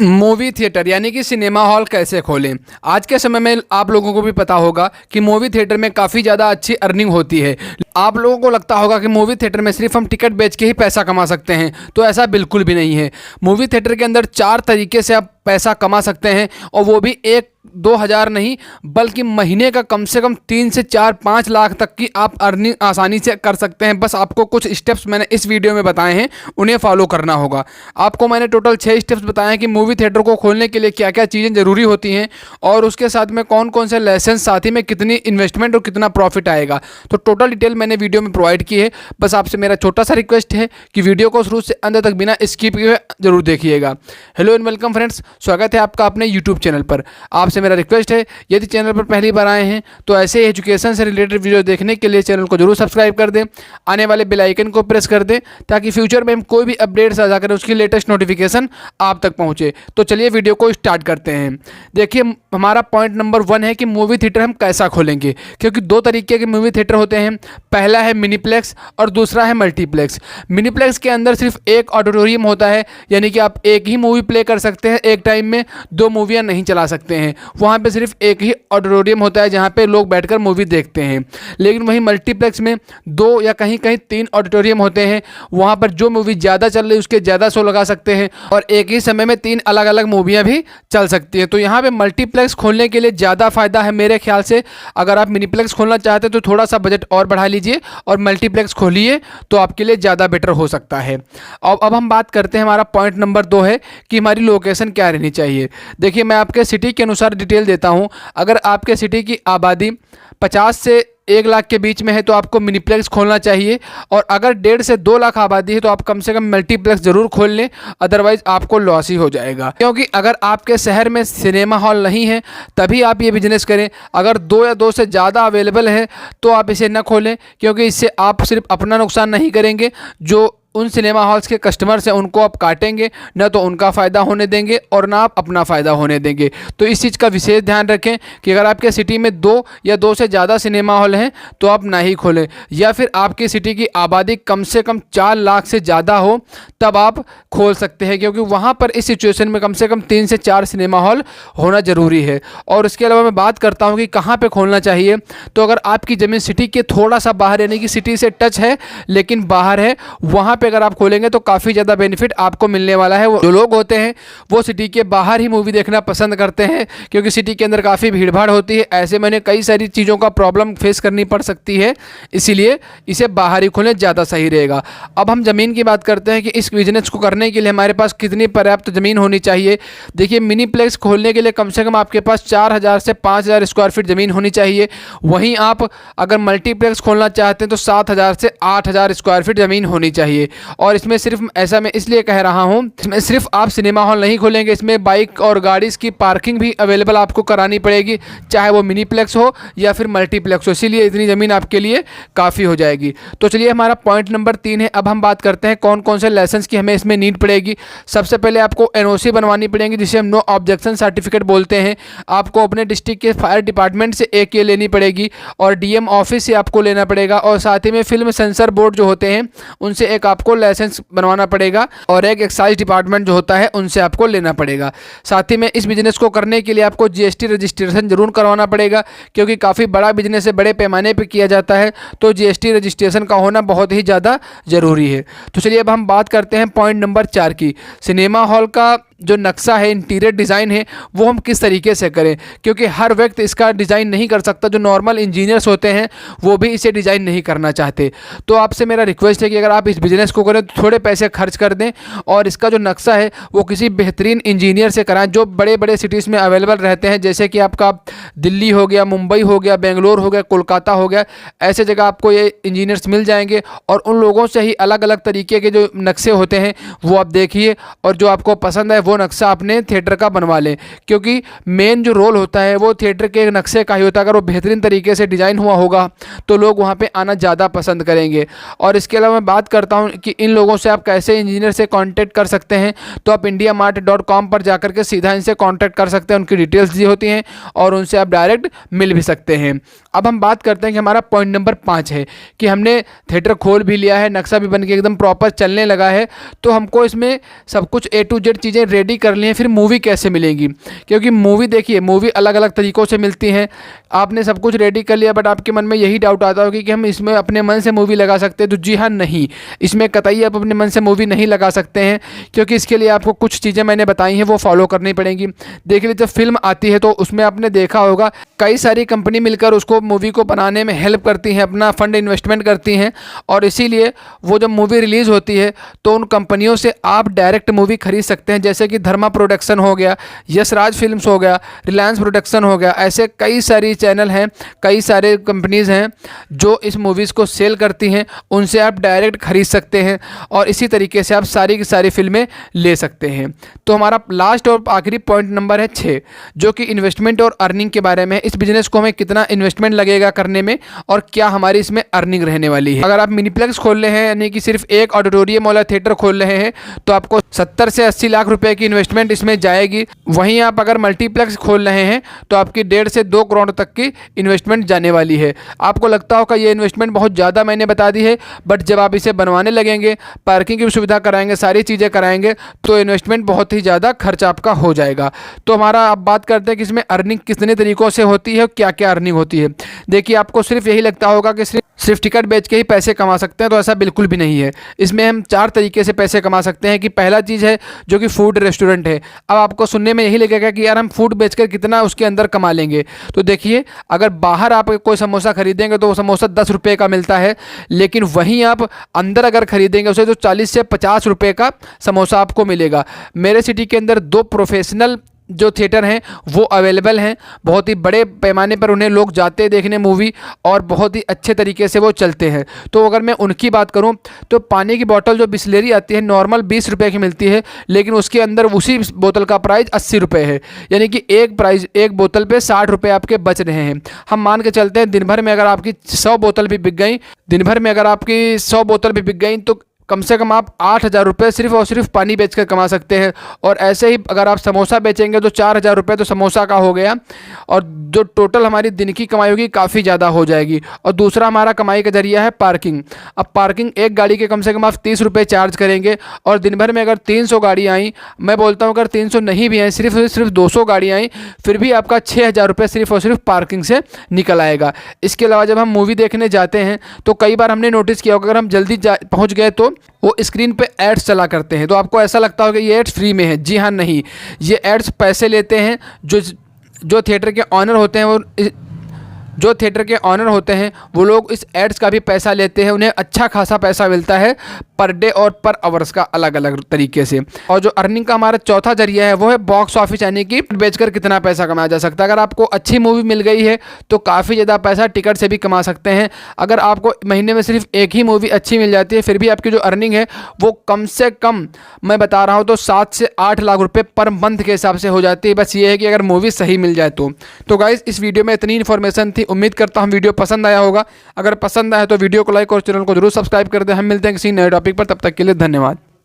Movie theatre यानी कि cinema hall कैसे खोलें। आज के समय में आप लोगों को भी पता होगा कि मूवी थिएटर में काफ़ी ज़्यादा अच्छी अर्निंग होती है। आप लोगों को लगता होगा कि मूवी थिएटर में सिर्फ हम टिकट बेच के ही पैसा कमा सकते हैं, तो ऐसा बिल्कुल भी नहीं है। मूवी थिएटर के अंदर 4 तरीके से आप पैसा कमा सकते हैं, और वो भी 1-2 हज़ार नहीं, बल्कि महीने का कम से कम 3 से 4-5 लाख तक की आप अर्निंग आसानी से कर सकते हैं। बस आपको कुछ स्टेप्स मैंने इस वीडियो में बताए हैं, उन्हें फॉलो करना होगा। आपको मैंने टोटल 6 स्टेप्स बताए हैं कि मूवी थिएटर को खोलने के लिए क्या क्या चीज़ें ज़रूरी होती हैं, और उसके साथ में कौन कौन से लाइसेंस, साथ ही में कितनी इन्वेस्टमेंट और कितना प्रॉफिट आएगा। तो टोटल डिटेल मैंने वीडियो में प्रोवाइड की है। बस आपसे मेरा छोटा सा रिक्वेस्ट है कि वीडियो को शुरू से अंत तक बिना स्किप किए जरूर देखिएगा। हेलो एंड वेलकम फ्रेंड्स, स्वागत है आपका अपने यूट्यूब चैनल पर। आपसे मेरा रिक्वेस्ट है, यदि चैनल पर पहली बार आए हैं तो ऐसे एजुकेशन से रिलेटेड वीडियो देखने के लिए चैनल को जरूर सब्सक्राइब कर दें, आने वाले बेल आइकन को प्रेस कर दें, ताकि फ्यूचर में हम कोई भी अपडेट साझा करें उसकी लेटेस्ट नोटिफिकेशन आप तक पहुंचे। तो चलिए वीडियो को स्टार्ट करते हैं। देखिए, हमारा पॉइंट नंबर 1 है कि मूवी थिएटर हम कैसा खोलेंगे, क्योंकि 2 तरीके के मूवी थिएटर होते हैं। पहला है मिनीप्लेक्स और दूसरा है मल्टीप्लेक्स। मिनीप्लेक्स के अंदर सिर्फ एक ऑडिटोरियम होता है, यानी कि आप एक ही मूवी प्ले कर सकते हैं, एक टाइम में 2 मूवियाँ नहीं चला सकते हैं। वहाँ पे सिर्फ एक ही ऑडिटोरियम होता है जहाँ पे लोग बैठकर मूवी देखते हैं। लेकिन वहीं मल्टीप्लेक्स में 2 या कहीं कहीं 3 ऑडिटोरियम होते हैं। वहाँ पर जो मूवी ज़्यादा चल रही है उसके ज़्यादा शो लगा सकते हैं, और एक ही समय में 3 अलग अलग मूवियाँ भी चल सकती हैं। तो यहाँ पे मल्टीप्लेक्स खोलने के लिए ज़्यादा फ़ायदा है मेरे ख्याल से। अगर आप मिनीप्लेक्स खोलना चाहते हैं तो थोड़ा सा बजट और बढ़ा लीजिए और मल्टीप्लेक्स खोलिए, तो आपके लिए ज़्यादा बेटर हो सकता है। अब हम बात करते हैं, हमारा पॉइंट नंबर 2 है कि हमारी लोकेशन क्या रहनी चाहिए। देखिए, मैं आपके सिटी के अनुसार डिटेल देता हूं। अगर आपके सिटी की आबादी 50 से 1 लाख के बीच में है तो आपको मिनीप्लेक्स खोलना चाहिए, और अगर 1.5 से 2 लाख आबादी है तो आप कम से कम मल्टीप्लेक्स जरूर खोल लें, अदरवाइज आपको लॉस ही हो जाएगा। क्योंकि अगर आपके शहर में सिनेमा हॉल नहीं है तभी आप ये बिजनेस करें। अगर 2 या 2 से ज़्यादा अवेलेबल है तो आप इसे न खोलें, क्योंकि इससे आप सिर्फ अपना नुकसान नहीं करेंगे, जो उन सिनेमा हॉल्स के कस्टमर्स हैं उनको आप काटेंगे, न तो उनका फ़ायदा होने देंगे और ना आप अपना फ़ायदा होने देंगे। तो इस चीज़ का विशेष ध्यान रखें कि अगर आपके सिटी में 2 या 2 से ज़्यादा सिनेमा हॉल हैं तो आप ना ही खोलें, या फिर आपकी सिटी की आबादी कम से कम 4 लाख से ज़्यादा हो तब आप खोल सकते हैं, क्योंकि वहाँ पर इस सिचुएशन में कम से कम 3 से 4 सिनेमा हॉल होना ज़रूरी है। और इसके अलावा मैं बात करता हूँ कि कहाँ पर खोलना चाहिए। तो अगर आपकी ज़मीन सिटी के थोड़ा सा बाहर, यानी कि सिटी से टच है लेकिन बाहर है, वहाँ अगर आप खोलेंगे तो काफ़ी ज़्यादा बेनिफिट आपको मिलने वाला है। जो लोग होते हैं वो सिटी के बाहर ही मूवी देखना पसंद करते हैं, क्योंकि सिटी के अंदर काफ़ी भीड़ भाड़ होती है। ऐसे में कई सारी चीज़ों का प्रॉब्लम फेस करनी पड़ सकती है, इसीलिए इसे बाहर ही खोलें, ज़्यादा सही रहेगा। अब हम ज़मीन की बात करते हैं कि इस बिजनेस को करने के लिए हमारे पास कितनी पर्याप्त ज़मीन होनी चाहिए। देखिए, मिनीप्लेक्स खोलने के लिए कम से कम आपके पास 4000 से 5000 स्क्वायर फीट ज़मीन होनी चाहिए। वहीं आप अगर मल्टीप्लेक्स खोलना चाहते हैं तो 7000 से 8000 स्क्वायर फीट ज़मीन होनी चाहिए। और इसमें सिर्फ ऐसा मैं इसलिए कह रहा हूं, इसमें सिर्फ आप सिनेमा हॉल नहीं खोलेंगे, इसमें बाइक और गाड़ी की पार्किंग भी अवेलेबल आपको करानी पड़ेगी, चाहे वो मिनीप्लेक्स हो या फिर मल्टीप्लेक्स हो। इसीलिए इतनी ज़मीन आपके लिए काफ़ी हो जाएगी। तो चलिए, हमारा पॉइंट नंबर 3 है। अब हम बात करते हैं कौन कौन से लाइसेंस की हमें इसमें नीड पड़ेगी। सबसे पहले आपको NOC बनवानी पड़ेगी, जिसे हम नो ऑब्जेक्शन सर्टिफिकेट बोलते हैं। आपको अपने डिस्ट्रिक्ट के फायर डिपार्टमेंट से एक ये लेनी पड़ेगी, और DM ऑफिस से आपको लेना पड़ेगा, और साथ ही में फिल्म सेंसर बोर्ड जो होते हैं उनसे एक आपको लाइसेंस बनवाना पड़ेगा, और एक एक्साइज डिपार्टमेंट जो होता है उनसे आपको लेना पड़ेगा। साथ ही में इस बिजनेस को करने के लिए आपको GST रजिस्ट्रेशन जरूर करवाना पड़ेगा, क्योंकि काफ़ी बड़ा बिजनेस है, बड़े पैमाने पर किया जाता है, तो GST रजिस्ट्रेशन का होना बहुत ही ज़्यादा ज़रूरी है। तो चलिए, अब हम बात करते हैं पॉइंट नंबर 4 की। सिनेमा हॉल का जो नक्शा है, इंटीरियर डिज़ाइन है, वो हम किस तरीके से करें, क्योंकि हर व्यक्ति इसका डिज़ाइन नहीं कर सकता। जो नॉर्मल इंजीनियर्स होते हैं वो भी इसे डिज़ाइन नहीं करना चाहते। तो आपसे मेरा रिक्वेस्ट है कि अगर आप इस बिज़नेस को करें तो थोड़े पैसे खर्च कर दें, और इसका जो नक्शा है वो किसी बेहतरीन इंजीनियर से कराएं जो बड़े बड़े सिटीज़ में अवेलेबल रहते हैं, जैसे कि आपका दिल्ली हो गया, मुंबई हो गया, बेंगलोर हो गया, कोलकाता हो गया। ऐसे जगह आपको ये इंजीनियर्स मिल जाएंगे, और उन लोगों से ही अलग अलग तरीके के जो नक्शे होते हैं वो आप देखिए, और जो आपको पसंद है वो नक्शा अपने थिएटर का बनवा लें, क्योंकि मेन जो रोल होता है वो थिएटर के नक्शे का ही होता है। अगर वो बेहतरीन तरीके से डिज़ाइन हुआ होगा तो लोग वहाँ पे आना ज़्यादा पसंद करेंगे। और इसके अलावा मैं बात करता हूँ कि इन लोगों से आप कैसे इंजीनियर से कांटेक्ट कर सकते हैं। तो आप indiamart.com पर जाकर के सीधा इनसे कांटेक्ट कर सकते हैं, उनकी डिटेल्स दी होती हैं और उनसे आप डायरेक्ट मिल भी सकते हैं। अब हम बात करते हैं कि हमारा पॉइंट नंबर 5 है कि हमने थिएटर खोल भी लिया है, नक्शा भी बन के एकदम प्रॉपर चलने लगा है, तो हमको इसमें सब कुछ A to Z चीज़ें रेडी कर ली हैं, फिर मूवी कैसे मिलेगी? क्योंकि मूवी देखिए, मूवी अलग अलग तरीक़ों से मिलती हैं। आपने सब कुछ रेडी कर लिया बट आपके मन में यही डाउट आता होगा कि हम इसमें अपने मन से मूवी लगा सकते हैं, तो जी हाँ, नहीं, इसमें कतई आप अपने मन से मूवी नहीं लगा सकते हैं, क्योंकि इसके लिए आपको कुछ चीज़ें मैंने बताई हैं वो फॉलो करनी पड़ेंगी। देखिए, जब फिल्म आती है तो उसमें आपने देखा होगा कई सारी कंपनी मिलकर उसको मूवी को बनाने में हेल्प करती हैं, अपना फंड इन्वेस्टमेंट करती हैं, और इसीलिए वो जब मूवी रिलीज़ होती है तो उन कंपनियों से आप डायरेक्ट मूवी खरीद सकते हैं। जैसे कि धर्मा प्रोडक्शन हो गया, यश राज फिल्म्स हो गया, रिलायंस प्रोडक्शन हो गया, ऐसे कई सारी चैनल हैं, कई सारे कंपनीज़ हैं जो इस मूवीज़ को सेल करती हैं, उनसे आप डायरेक्ट खरीद सकते हैं और इसी तरीके से आप सारी की सारी फिल्में ले सकते हैं। तो हमारा लास्ट और आखिरी पॉइंट नंबर है 6, जो कि इन्वेस्टमेंट और अर्निंग के बारे में। इस बिजनेस को हमें कितना इन्वेस्टमेंट लगेगा करने में और क्या हमारी इसमें अर्निंग रहने वाली है। अगर आप मिनीप्लेक्स खोल रहे हैं, यानी कि सिर्फ एक ऑडिटोरियम वाला थिएटर खोल रहे हैं, तो आपको 70 से 80 लाख रुपए की इन्वेस्टमेंट इसमें जाएगी। वहीं आप अगर मल्टीप्लेक्स खोल रहे हैं तो आपकी 1.5 से 2 करोड़ तक की इन्वेस्टमेंट जाने वाली है। आपको लगता होगा ये इन्वेस्टमेंट बहुत ज़्यादा मैंने बता दी है, बट जब आप इसे बनवाने लगेंगे, पार्किंग की सुविधा कराएंगे, सारी चीज़ें कराएंगे, तो इन्वेस्टमेंट बहुत ही ज़्यादा खर्च आपका हो जाएगा। तो हमारा अब बात करते हैं कि इसमें अर्निंग कितने तरीक़ों से होती है, क्या क्या अर्निंग होती है। देखिए, आपको सिर्फ यही लगता होगा कि सिर्फ टिकट बेच के ही पैसे कमा सकते हैं, तो ऐसा बिल्कुल भी नहीं है। इसमें हम 4 तरीके से पैसे कमा सकते हैं। कि पहला चीज़ है जो कि फूड रेस्टोरेंट है। अब आपको सुनने में यही लगेगा कि यार हम फूड बेचकर कितना उसके अंदर कमा लेंगे। तो देखिए, अगर बाहर आप कोई समोसा खरीदेंगे तो वो समोसा 10 रुपये का मिलता है, लेकिन वहीं आप अंदर अगर खरीदेंगे उसे तो 40 से 50 रुपये का समोसा आपको मिलेगा। मेरे सिटी के अंदर 2 प्रोफेशनल जो थिएटर हैं वो अवेलेबल हैं, बहुत ही बड़े पैमाने पर उन्हें लोग जाते हैं देखने मूवी, और बहुत ही अच्छे तरीके से वो चलते हैं। तो अगर मैं उनकी बात करूं तो पानी की बोतल जो बिस्लेरी आती है नॉर्मल 20 रुपये की मिलती है, लेकिन उसके अंदर उसी बोतल का प्राइस 80 रुपये है, यानी कि एक बोतल पे 60 रुपये आपके बच रहे हैं। हम मान के चलते हैं दिन भर में अगर आपकी 100 बोतल भी बिक गई तो कम से कम आप 8,000 रुपये सिर्फ और सिर्फ पानी बेचकर कमा सकते हैं। और ऐसे ही अगर आप समोसा बेचेंगे तो 4,000 रुपये तो समोसा का हो गया, और जो टोटल हमारी दिन की कमाई होगी काफ़ी ज़्यादा हो जाएगी। और दूसरा हमारा कमाई का जरिया है पार्किंग। अब पार्किंग एक गाड़ी के कम से कम आप 30 रुपये चार्ज करेंगे, और दिन भर में अगर 300 गाड़ी आई, मैं बोलता हूँ अगर 300 नहीं भी आई, सिर्फ 200 गाड़ी आई, फिर भी आपका 6,000 रुपये सिर्फ और सिर्फ पार्किंग से निकल आएगा। इसके अलावा जब हम मूवी देखने जाते हैं तो कई बार हमने नोटिस किया होगा, अगर हम जल्दी पहुँच गए तो वो स्क्रीन पे एड्स चला करते हैं, तो आपको ऐसा लगता होगा ये एड्स फ्री में है। जी हाँ, नहीं, ये एड्स पैसे लेते हैं। जो थिएटर के ऑनर होते हैं वो लोग इस एड्स का भी पैसा लेते हैं। उन्हें अच्छा खासा पैसा मिलता है पर डे और पर आवर्स का, अलग अलग तरीके से। और जो अर्निंग का हमारा चौथा जरिया है वो है बॉक्स ऑफिस, यानी कि बेचकर कितना पैसा कमाया जा सकता है। अगर आपको अच्छी मूवी मिल गई है तो काफ़ी ज़्यादा पैसा टिकट से भी कमा सकते हैं। अगर आपको महीने में सिर्फ एक ही मूवी अच्छी मिल जाती है, फिर भी आपकी जो अर्निंग है वो कम से कम, मैं बता रहा हूँ, तो 7 से 8 लाख रुपये पर मंथ के हिसाब से हो जाती है। बस ये है कि अगर मूवी सही मिल जाए तो गाइस, इस वीडियो में इतनी इन्फॉर्मेशन थी। उम्मीद करता हूँ वीडियो पसंद आया होगा। अगर पसंद आया तो वीडियो को लाइक और चैनल को जरूर सब्सक्राइब कर दें। हम मिलते हैं किसी नए टॉपिक पर, तब तक के लिए धन्यवाद।